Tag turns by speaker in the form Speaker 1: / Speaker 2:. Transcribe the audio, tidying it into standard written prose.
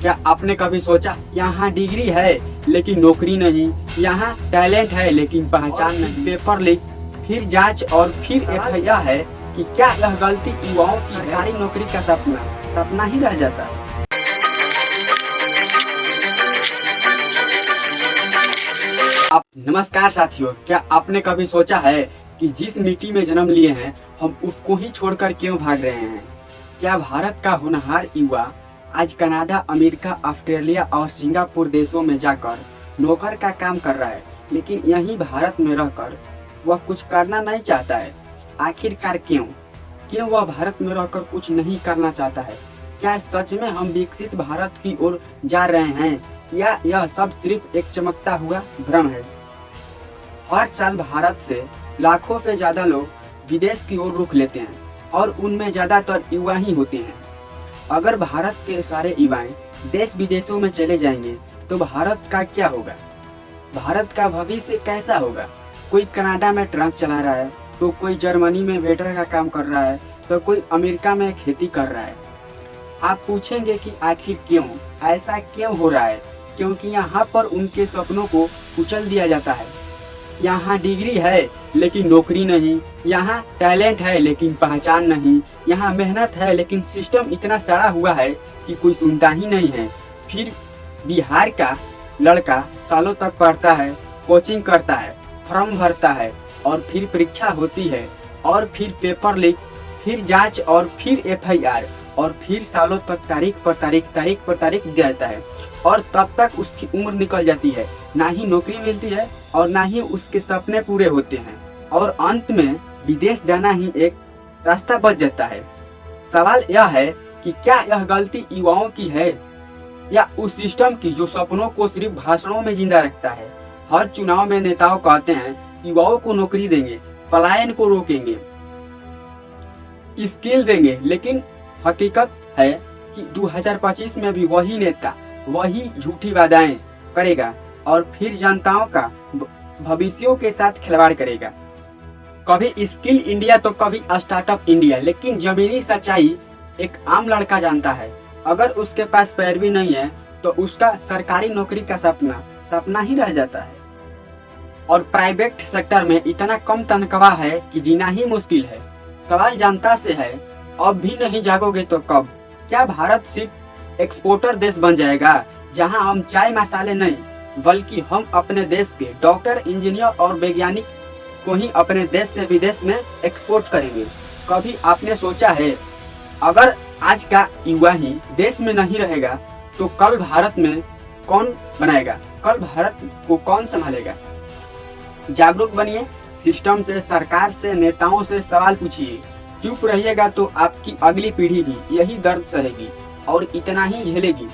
Speaker 1: क्या आपने कभी सोचा यहाँ डिग्री है लेकिन नौकरी नहीं, यहाँ टैलेंट है लेकिन पहचान नहीं, पेपर लीक, फिर जांच और फिर एफआईआर है कि क्या यह गलती युवाओं की सरकारी नौकरी का सपना ही रह जाता है। नमस्कार साथियों, क्या आपने कभी सोचा है कि जिस मिट्टी में जन्म लिए हैं हम उसको ही छोड़कर क्यों भाग रहे हैं। क्या भारत का होनहार युवा आज कनाडा, अमेरिका, ऑस्ट्रेलिया और सिंगापुर देशों में जाकर नौकर का काम कर रहा है, लेकिन यहीं भारत में रहकर वह कुछ करना नहीं चाहता है। आखिरकार क्यों वह भारत में रहकर कुछ नहीं करना चाहता है। क्या सच में हम विकसित भारत की ओर जा रहे हैं या यह सब सिर्फ एक चमकता हुआ भ्रम है। हर साल भारत से लाखों से ज्यादा लोग विदेश की ओर रुख लेते हैं और उनमें ज्यादातर युवा ही होते हैं। अगर भारत के सारे युवाएं देश विदेशों में चले जाएंगे तो भारत का क्या होगा, भारत का भविष्य कैसा होगा। कोई कनाडा में ट्रक चला रहा है, तो कोई जर्मनी में वेटर का काम कर रहा है, तो कोई अमेरिका में खेती कर रहा है। आप पूछेंगे कि आखिर क्यों ऐसा क्यों हो रहा है। क्योंकि यहाँ पर उनके सपनों को कुचल दिया जाता है। यहाँ डिग्री है लेकिन नौकरी नहीं, यहाँ टैलेंट है लेकिन पहचान नहीं, यहाँ मेहनत है लेकिन सिस्टम इतना सड़ा हुआ है कि कोई सुनता ही नहीं है। फिर बिहार का लड़का सालों तक पढ़ता है, कोचिंग करता है, फॉर्म भरता है और फिर परीक्षा होती है और फिर पेपर लीक, फिर जांच और फिर एफआईआर और फिर सालों तक तारीख पर तारीख देता है और तब तक उसकी उम्र निकल जाती है। ना ही नौकरी मिलती है और ना ही उसके सपने पूरे होते हैं और अंत में विदेश जाना ही एक रास्ता बच जाता है। सवाल यह है कि क्या यह गलती युवाओं की है या उस सिस्टम की जो सपनों को सिर्फ भाषणों में जिंदा रखता है। हर चुनाव में नेताओं कहते हैं युवाओं को नौकरी देंगे, पलायन को रोकेंगे, स्किल देंगे, लेकिन हकीकत है कि 2025 में भी वही नेता वही झूठी वादाएं करेगा और फिर जनताओं का भविष्यों के साथ खिलवाड़ करेगा। कभी स्किल इंडिया तो कभी स्टार्टअप इंडिया, लेकिन जमीनी सच्चाई एक आम लड़का जानता है। अगर उसके पास पैरवी नहीं है तो उसका सरकारी नौकरी का सपना ही रह जाता है और प्राइवेट सेक्टर में इतना कम तनख्वाह है कि जीना ही मुश्किल है। सवाल जनता से है, अब भी नहीं जागोगे तो कब। क्या भारत सिर्फ एक्सपोर्टर देश बन जाएगा जहां हम चाय मसाले नहीं बल्कि हम अपने देश के डॉक्टर, इंजीनियर और वैज्ञानिक को ही अपने देश से विदेश में एक्सपोर्ट करेंगे। कभी आपने सोचा है अगर आज का युवा ही देश में नहीं रहेगा तो कल भारत में कौन बनाएगा, कल भारत को कौन संभालेगा। जागरूक बनिए, सिस्टम से, सरकार से, नेताओं से सवाल पूछिए। चुप रहिएगा तो आपकी अगली पीढ़ी भी यही दर्द सहेगी और इतना ही झेलेगी।